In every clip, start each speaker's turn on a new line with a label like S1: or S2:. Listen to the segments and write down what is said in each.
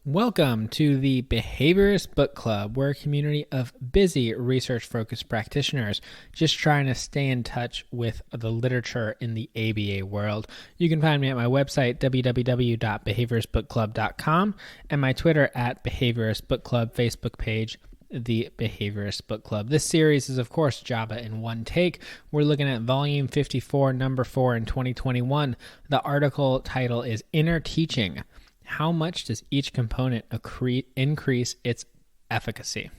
S1: Welcome to the Behaviorist Book Club. We're a community of busy research-focused practitioners just trying to stay in touch with the literature in the ABA world. You can find me at my website, www.behavioristbookclub.com, and my Twitter at Behaviorist Book Club, Facebook page, The Behaviorist Book Club. This series is, of course, JABA in one take. We're looking at volume 54, number 4 in 2021. The article title is Interteaching. How much does each component increase its efficacy?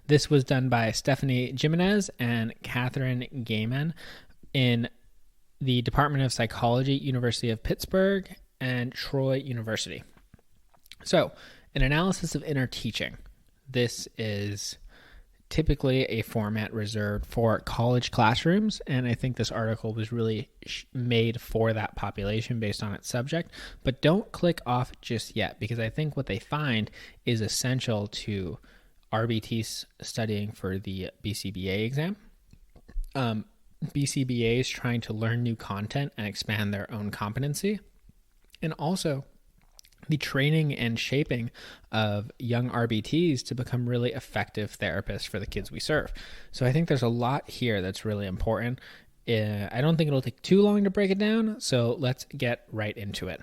S1: This was done by Stephanie Jimenez and Catherine Gaiman in the Department of Psychology, University of Pittsburgh, and Troy University. So, an analysis of interteaching. This is typically a format reserved for college classrooms, and I think this article was really made for that population based on its subject. But don't click off just yet, because I think what they find is essential to RBTs studying for the BCBA exam. BCBA is trying to learn new content and expand their own competency, and also the training and shaping of young RBTs to become really effective therapists for the kids we serve. So I think there's a lot here that's really important. I don't think it'll take too long to break it down, so let's get right into it.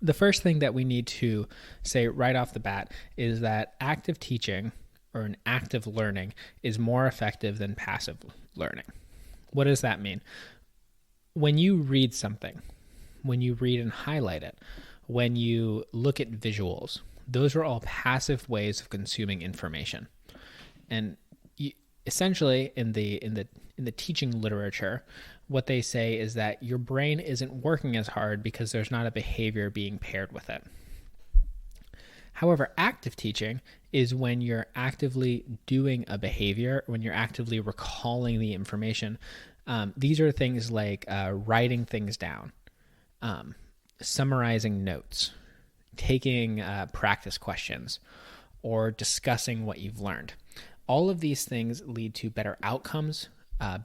S1: The first thing that we need to say right off the bat is that active teaching or an active learning is more effective than passive learning. What does that mean? When you read something, when you read and highlight it, when you look at visuals, those are all passive ways of consuming information. And essentially in the teaching literature, what they say is that your brain isn't working as hard because there's not a behavior being paired with it. However, active teaching is when you're actively doing a behavior, when you're actively recalling the information. These are things like writing things down, summarizing notes, taking practice questions, or discussing what you've learned. All of these things lead to better outcomes,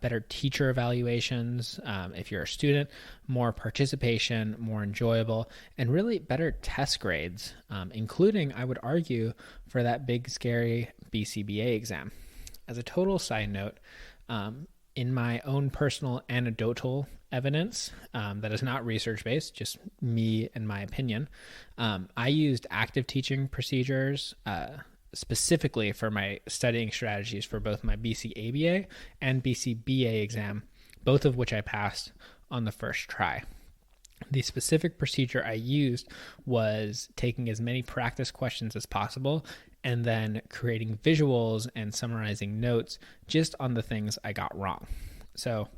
S1: better teacher evaluations if you're a student, more participation, more enjoyable, and really better test grades, including, I would argue, for that big, scary BCBA exam. As a total side note, in my own personal anecdotal evidence that is not research-based, just me and my opinion, I used active teaching procedures specifically for my studying strategies for both my BCABA and BCBA exam, both of which I passed on the first try. The specific procedure I used was taking as many practice questions as possible and then creating visuals and summarizing notes just on the things I got wrong. So,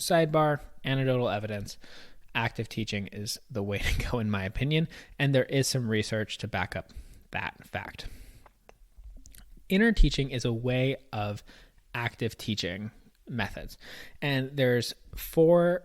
S1: sidebar, anecdotal evidence, active teaching is the way to go in my opinion, and there is some research to back up that fact. Interteaching is a way of active teaching methods, and there's 5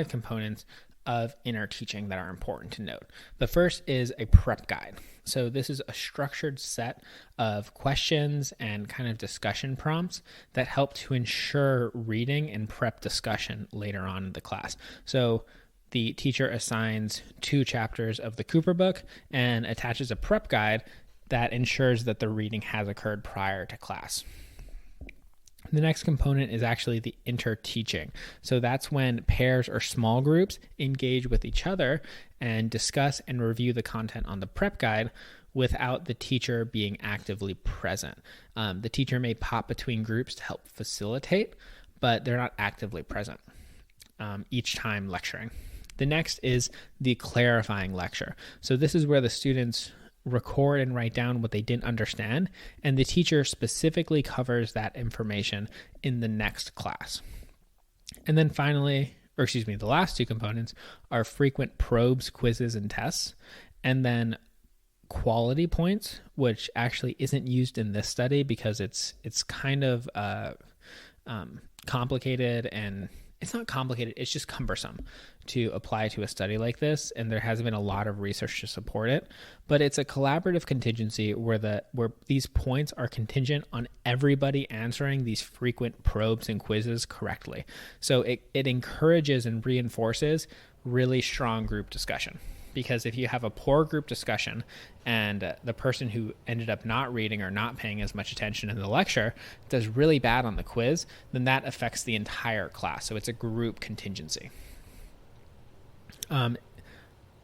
S1: components of interteaching that are important to note. The first is a prep guide. So this is a structured set of questions and kind of discussion prompts that help to ensure reading and prep discussion later on in the class. So the teacher assigns 2 chapters of the Cooper book and attaches a prep guide that ensures that the reading has occurred prior to class. The next component is actually the interteaching. So that's when pairs or small groups engage with each other and discuss and review the content on the prep guide without the teacher being actively present. The teacher may pop between groups to help facilitate, but they're not actively present each time lecturing. The next is the clarifying lecture. So this is where the students record and write down what they didn't understand, and the teacher specifically covers that information in the next class. And then finally, the last 2 components are frequent probes, quizzes, and tests, and then quality points, which actually isn't used in this study because it's kind of complicated, and it's not complicated, it's just cumbersome to apply to a study like this, and there hasn't been a lot of research to support it. But it's a collaborative contingency where these points are contingent on everybody answering these frequent probes and quizzes correctly. So it encourages and reinforces really strong group discussion, because if you have a poor group discussion and the person who ended up not reading or not paying as much attention in the lecture does really bad on the quiz, then that affects the entire class. So it's a group contingency.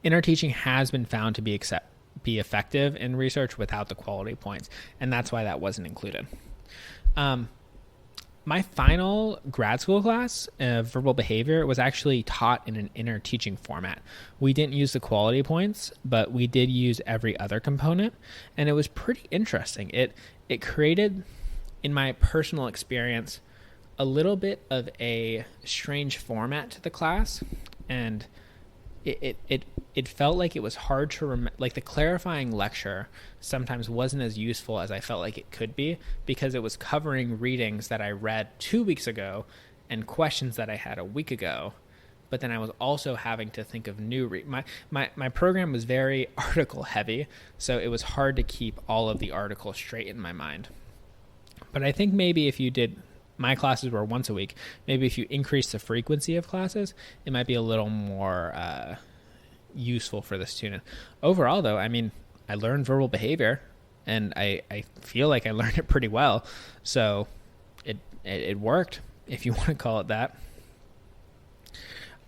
S1: Interteaching has been found to be effective in research without the quality points, and that's why that wasn't included. My final grad school class of verbal behavior was actually taught in an interteaching format. We didn't use the quality points, but we did use every other component, and it was pretty interesting. It created, in my personal experience, a little bit of a strange format to the class, and it felt like it was hard to remember. Like the clarifying lecture sometimes wasn't as useful as I felt like it could be, because it was covering readings that I read 2 weeks ago and questions that I had a week ago. But then I was also having to think of new my program was very article heavy, so it was hard to keep all of the articles straight in my mind. But I think maybe if you did, my classes were once a week, maybe if you increase the frequency of classes, it might be a little more useful for the student. Overall, though, I mean, I learned verbal behavior, and I feel like I learned it pretty well. So it worked, if you want to call it that.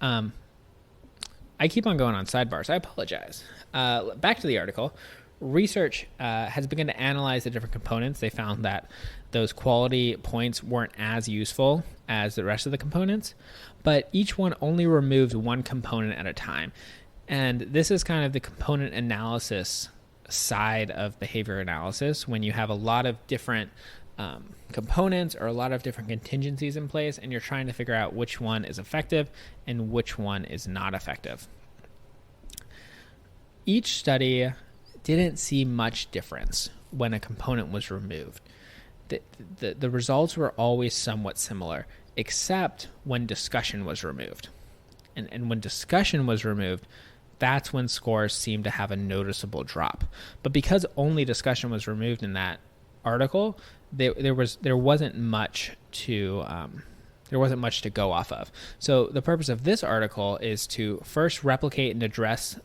S1: I keep on going on sidebars. I apologize. Back to the article. Research has begun to analyze the different components. They found that those quality points weren't as useful as the rest of the components, but each one only removed one component at a time. And this is kind of the component analysis side of behavior analysis, when you have a lot of different components or a lot of different contingencies in place, and you're trying to figure out which one is effective and which one is not effective. Each study didn't see much difference when a component was removed. The results were always somewhat similar, except when discussion was removed. And when discussion was removed, that's when scores seemed to have a noticeable drop. But because only discussion was removed in that article, there wasn't much to go off of. So the purpose of this article is to first replicate and address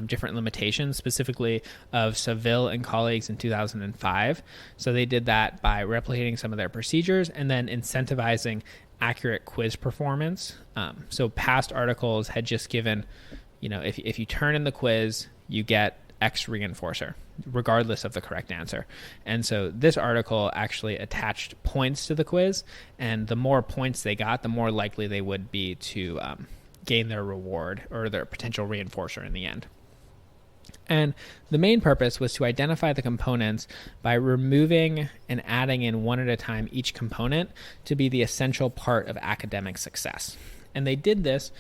S1: different limitations, specifically of Saville and colleagues in 2005. So they did that by replicating some of their procedures and then incentivizing accurate quiz performance. So past articles had just given, if you turn in the quiz, you get X reinforcer, regardless of the correct answer. And so this article actually attached points to the quiz, and the more points they got, the more likely they would be to gain their reward or their potential reinforcer in the end. And the main purpose was to identify the components by removing and adding in one at a time each component to be the essential part of academic success. And they did this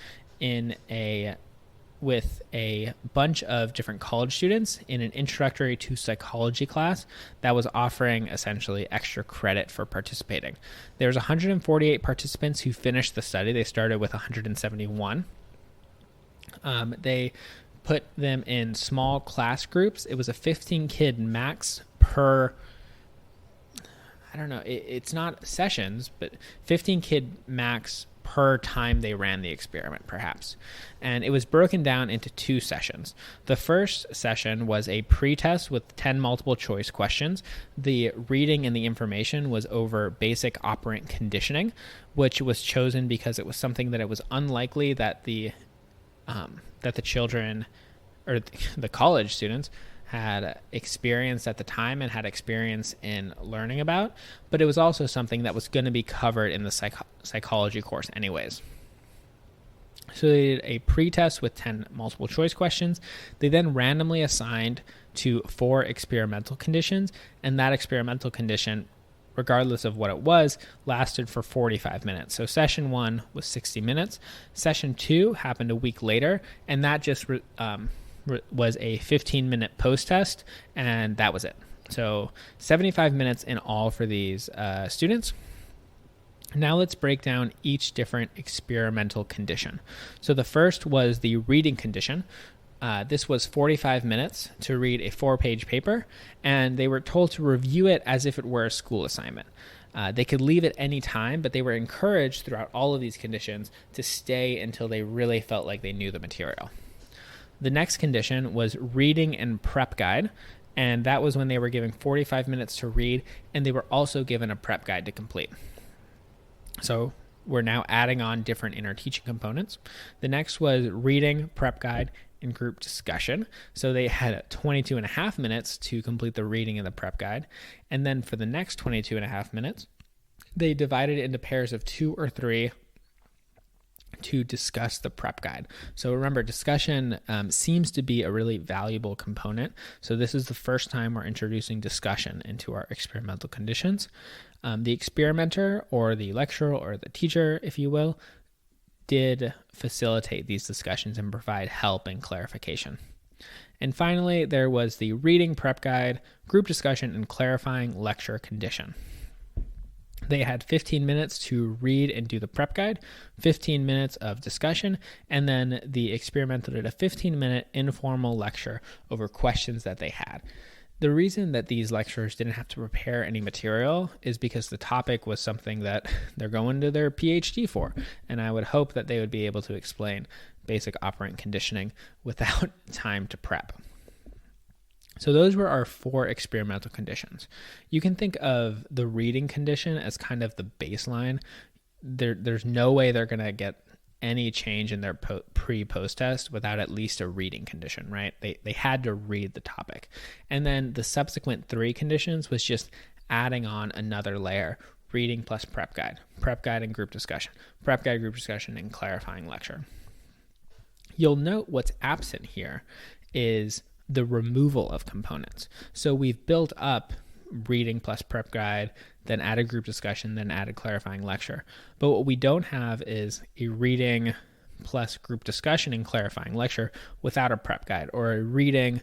S1: with a bunch of different college students in an introductory to psychology class that was offering essentially extra credit for participating. There was 148 participants who finished the study. They started with 171. They put them in small class groups. It was a 15-kid max per, it's not sessions, but 15-kid max per time they ran the experiment, perhaps. And it was broken down into 2 sessions. The first session was a pre-test with 10 multiple choice questions. The reading and the information was over basic operant conditioning, which was chosen because it was something that it was unlikely that the children or the college students had experience at the time and had experience in learning about, but it was also something that was going to be covered in the psychology course anyways. So they did a pre-test with 10 multiple choice questions. They then randomly assigned to 4 experimental conditions, and that experimental condition, regardless of what it was, lasted for 45 minutes. So session 1 was 60 minutes. Session 2 happened a week later, and that just was a 15-minute post-test, and that was it. So 75 minutes in all for these students. Now let's break down each different experimental condition. So the first was the reading condition. This was 45 minutes to read a 4-page paper, and they were told to review it as if it were a school assignment. They could leave at any time, but they were encouraged throughout all of these conditions to stay until they really felt like they knew the material. The next condition was reading and prep guide. And that was when they were given 45 minutes to read, and they were also given a prep guide to complete. So we're now adding on different interteaching components. The next was reading, prep guide, and group discussion. So they had 22 and a half minutes to complete the reading and the prep guide. And then for the next 22 and a half minutes, they divided it into pairs of 2 or 3 to discuss the prep guide. So remember, discussion seems to be a really valuable component. So this is the first time we're introducing discussion into our experimental conditions. The experimenter or the lecturer or the teacher, if you will, did facilitate these discussions and provide help and clarification. And finally, there was the reading, prep guide, group discussion, and clarifying lecture condition. They had 15 minutes to read and do the prep guide, 15 minutes of discussion, and then the experimenter did a 15-minute informal lecture over questions that they had. The reason that these lecturers didn't have to prepare any material is because the topic was something that they're going to their PhD for, and I would hope that they would be able to explain basic operant conditioning without time to prep. So those were our 4 experimental conditions. You can think of the reading condition as kind of the baseline. There's no way they're going to get any change in their pre-post test without at least a reading condition, right? They had to read the topic. And then the subsequent 3 conditions was just adding on another layer, reading plus prep guide and group discussion, prep guide, group discussion, and clarifying lecture. You'll note what's absent here is the removal of components. So we've built up reading plus prep guide, then added group discussion, then added clarifying lecture. But what we don't have is a reading plus group discussion and clarifying lecture without a prep guide, or a reading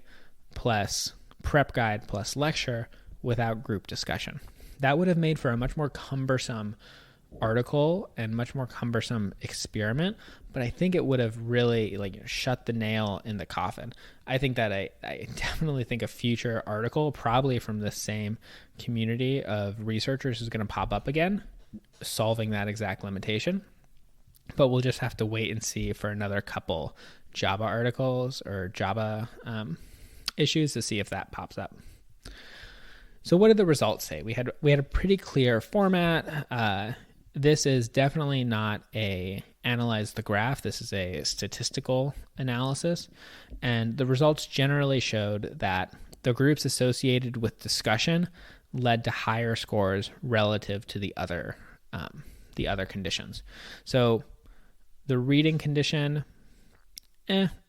S1: plus prep guide plus lecture without group discussion. That would have made for a much more cumbersome article and much more cumbersome experiment, but I think it would have really shut the nail in the coffin. I think that I definitely think a future article, probably from the same community of researchers, is going to pop up again, solving that exact limitation. But we'll just have to wait and see for another couple JABA articles or JABA issues to see if that pops up. So what did the results say? We had a pretty clear format. This is definitely not a analyze the graph. This is a statistical analysis. And the results generally showed that the groups associated with discussion led to higher scores relative to the other conditions. So the reading condition,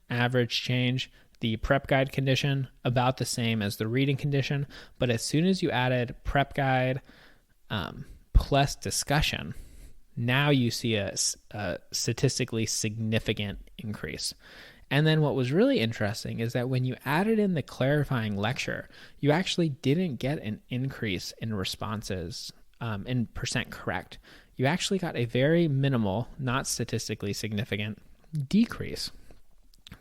S1: average change. The prep guide condition, about the same as the reading condition. But as soon as you added prep guide plus discussion, now you see a statistically significant increase. And then what was really interesting is that when you added in the clarifying lecture, you actually didn't get an increase in responses in percent correct. You actually got a very minimal, not statistically significant decrease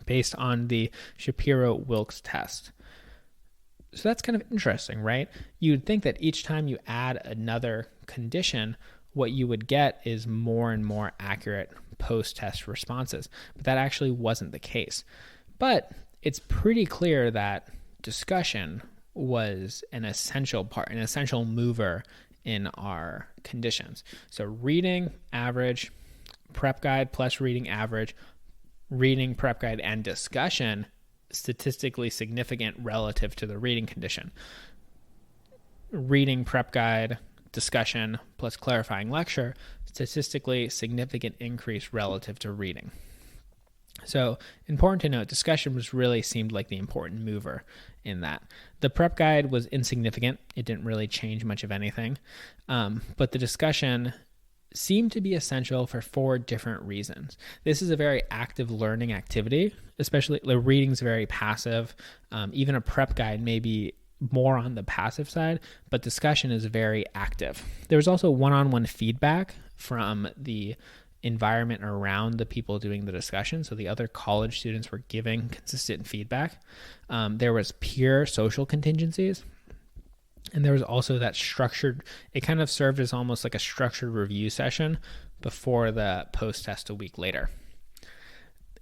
S1: based on the Shapiro-Wilks test. So that's kind of interesting, right? You'd think that each time you add another condition, what you would get is more and more accurate post-test responses. But that actually wasn't the case. But it's pretty clear that discussion was an essential part, an essential mover in our conditions. So reading, average, prep guide plus reading average, reading, prep guide, and discussion, statistically significant relative to the reading condition. Reading, prep guide, discussion, plus clarifying lecture, statistically significant increase relative to reading. So important to note, discussion really seemed like the important mover in that. The prep guide was insignificant. It didn't really change much of anything. But the discussion seem to be essential for 4 different reasons. This is a very active learning activity, especially the reading's very passive. Even a prep guide may be more on the passive side, but discussion is very active. There was also one-on-one feedback from the environment around the people doing the discussion. So the other college students were giving consistent feedback. There was peer social contingencies. And there was also that structured, it kind of served as almost like a structured review session before the post-test a week later.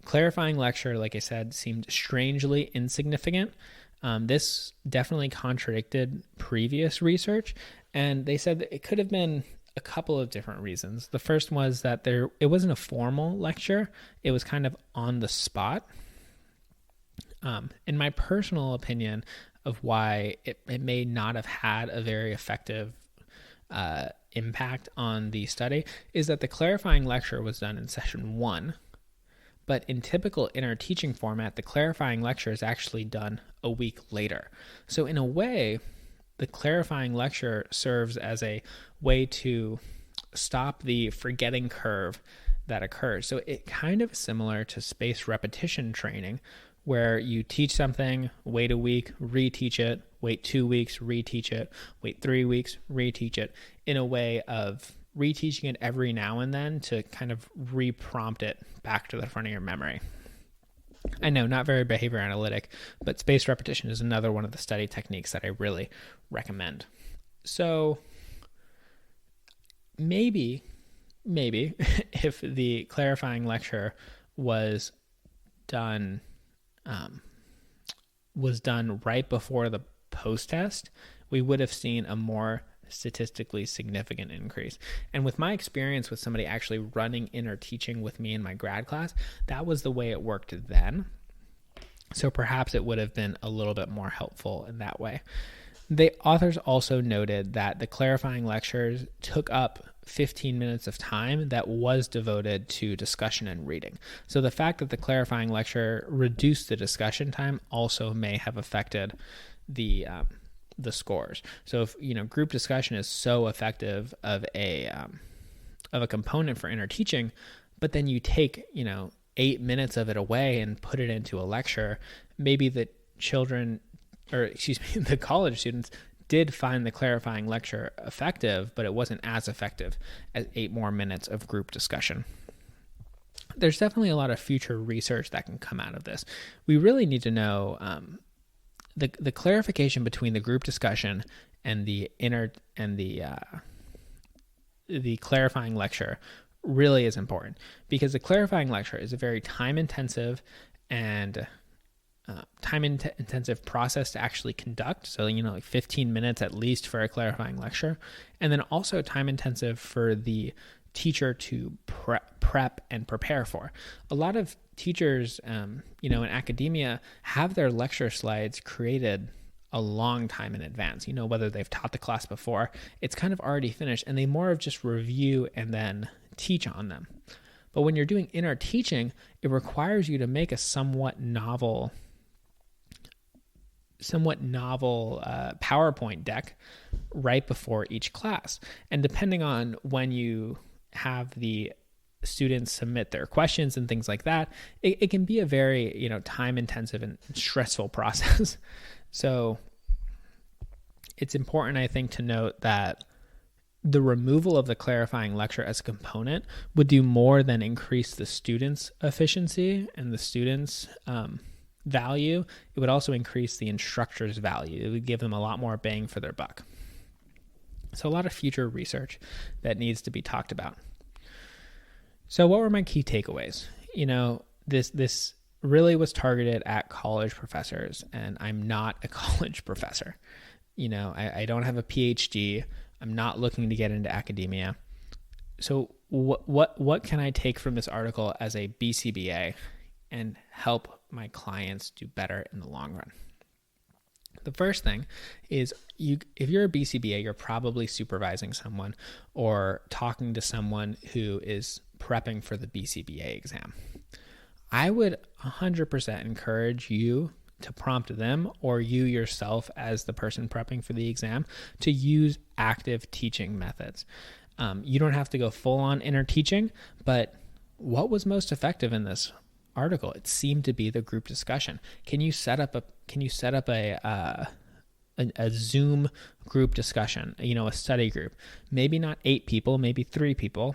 S1: clarifying lecture, like I said, seemed strangely insignificant. This definitely contradicted previous research, and they said that it could have been a couple of different reasons. The first was that it wasn't a formal lecture. It was kind of on the spot. In my personal opinion of why it may not have had a very effective impact on the study is that the clarifying lecture was done in session 1, but in typical interteaching format, the clarifying lecture is actually done a week later. So in a way, the clarifying lecture serves as a way to stop the forgetting curve that occurs. So it kind of similar to spaced repetition training, where you teach something, wait a week, reteach it, wait 2 weeks, reteach it, wait 3 weeks, reteach it, in a way of reteaching it every now and then to kind of reprompt it back to the front of your memory. I know, not very behavior analytic, but spaced repetition is another one of the study techniques that I really recommend. So maybe if the clarifying lecture was done right before the post-test, we would have seen a more statistically significant increase. And with my experience with somebody actually running interteaching with me in my grad class, that was the way it worked then. So perhaps it would have been a little bit more helpful in that way. The authors also noted that the clarifying lectures took up 15 minutes of time that was devoted to discussion and reading. So the fact that the clarifying lecture reduced the discussion time also may have affected the scores. So if group discussion is so effective of a component for interteaching, but then you take 8 minutes of it away and put it into a lecture, maybe the the college students did find the clarifying lecture effective, but it wasn't as effective as 8 more minutes of group discussion. There's definitely a lot of future research that can come out of this. We really need to know the clarification between the group discussion and the clarifying lecture really is important, because the clarifying lecture is a very time-intensive and time-intensive process to actually conduct. So, like 15 minutes at least for a clarifying lecture. And then also time-intensive for the teacher to prep and prepare for. A lot of teachers, in academia have their lecture slides created a long time in advance. Whether they've taught the class before, it's kind of already finished, and they more of just review and then teach on them. But when you're doing interteaching, it requires you to make a somewhat novel PowerPoint deck right before each class. And depending on when you have the students submit their questions and things like that, it can be a very, time intensive and stressful process. So it's important, I think, to note that the removal of the clarifying lecture as a component would do more than increase the students' efficiency and the students' value. It would also increase the instructor's value. It would give them a lot more bang for their buck. So a lot of future research that needs to be talked about. So what were my key takeaways? This really was targeted at college professors, and I'm not a college professor. I don't have a PhD. I'm not looking to get into academia. So what can I take from this article as a BCBA and help my clients do better in the long run? The first thing is if you're a BCBA, you're probably supervising someone or talking to someone who is prepping for the BCBA exam. I would 100% encourage you to prompt them, or you yourself as the person prepping for the exam, to use active teaching methods. You don't have to go full on interteaching, but what was most effective in this article? It seemed to be the group discussion. Can you set up a Zoom group discussion, a study group, maybe not 8 people, maybe 3 people,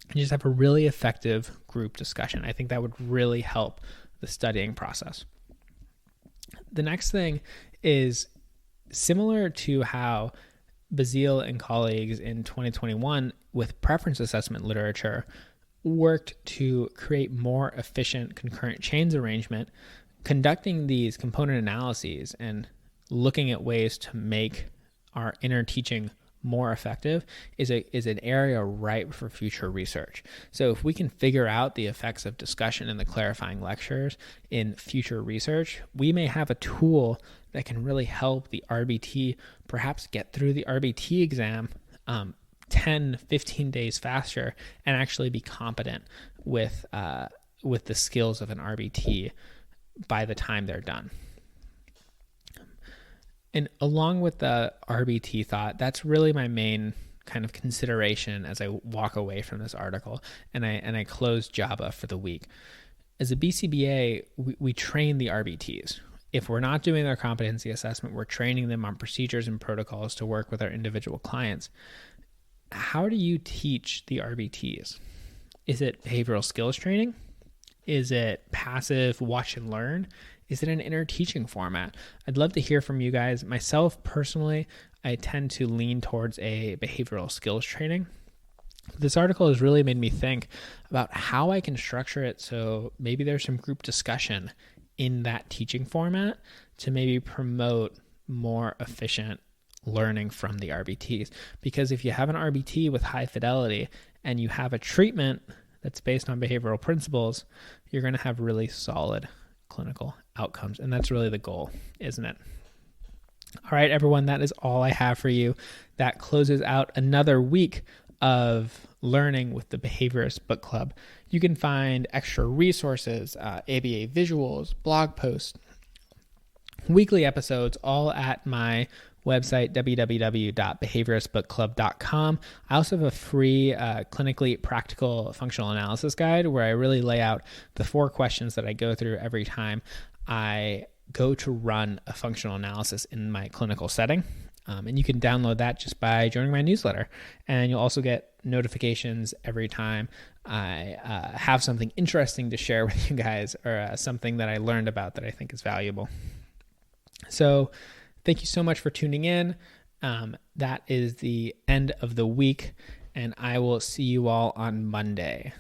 S1: and just have a really effective group discussion? I think that would really help the studying process. The next thing is similar to how Bazile and colleagues in 2021 with preference assessment literature worked to create more efficient concurrent chains arrangement, conducting these component analyses and looking at ways to make our interteaching more effective is an area ripe for future research. So if we can figure out the effects of discussion in the clarifying lectures in future research, we may have a tool that can really help the RBT perhaps get through the RBT exam 10, 15 days faster and actually be competent with the skills of an RBT by the time they're done. And along with the RBT thought, that's really my main kind of consideration as I walk away from this article and I close JABA for the week. As a BCBA, we train the RBTs. If we're not doing their competency assessment, we're training them on procedures and protocols to work with our individual clients. How do you teach the RBTs? Is it behavioral skills training? Is it passive watch and learn? Is it an interteaching format? I'd love to hear from you guys. Myself, personally, I tend to lean towards a behavioral skills training. This article has really made me think about how I can structure it so maybe there's some group discussion in that teaching format to maybe promote more efficient learning from the RBTs. Because if you have an RBT with high fidelity and you have a treatment that's based on behavioral principles, you're going to have really solid clinical outcomes. And that's really the goal, isn't it? All right, everyone, that is all I have for you. That closes out another week of learning with the Behaviorist Book Club. You can find extra resources, ABA visuals, blog posts, weekly episodes, all at my website, www.behavioristbookclub.com. I also have a free clinically practical functional analysis guide where I really lay out the 4 questions that I go through every time I go to run a functional analysis in my clinical setting. And you can download that just by joining my newsletter. And you'll also get notifications every time I have something interesting to share with you guys or something that I learned about that I think is valuable. So thank you so much for tuning in. That is the end of the week, and I will see you all on Monday.